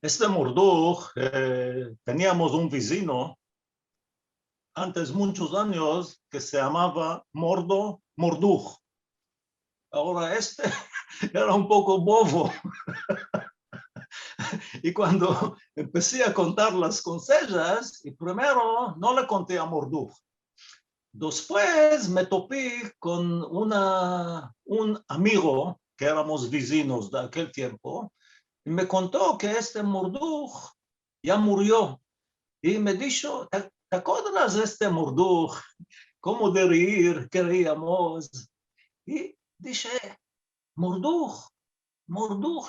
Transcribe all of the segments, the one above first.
Este Murduch, teníamos un vecino antes muchos años que se llamaba Murduch. Ahora este era un poco bobo. Y cuando empecé a contar las consejas, y primero no le conté a Murduch. Después me topé con un amigo que éramos vecinos de aquel tiempo y me contó que este Murduch ya murió. Y me dijo, ¿te acuerdas de este Murduch? ¿Cómo de reír queríamos? Y dije, Murduch,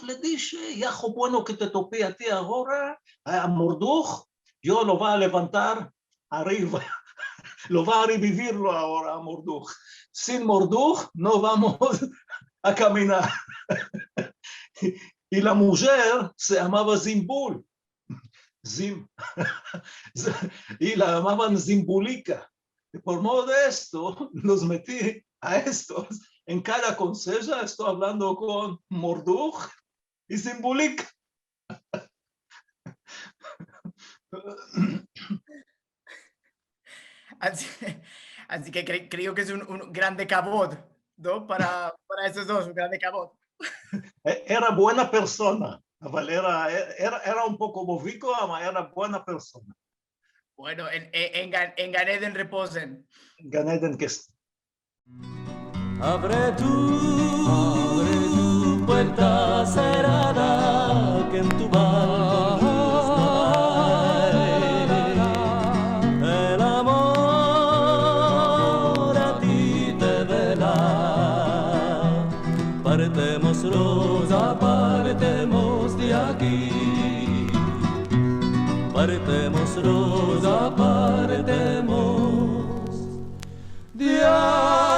le dije, ya bueno que te topé a ti ahora, a Murduch, yo lo va a levantar arriba, lo va a revivirlo ahora a Murduch. Sin Murduch no vamos a caminar. Y la mujer se llamaba Zimbul. Y la llamaban Zimbulica. Y por modo de esto, los metí a estos. En cada conseja estoy hablando con Murduch y Zimbulica. Así, así que creo que es un grande cabot, ¿no? Para esos dos, un grande cabot. Era buena persona. Era un poco bovico, pero era buena persona. Bueno, en Gan Eden reposen. Gan Eden que es. Abre tu puerta cerrada que en tu balcón el amor a ti te vela. Partemos rosa, partemos de aquí. Partemos rosa, partemos de aquí.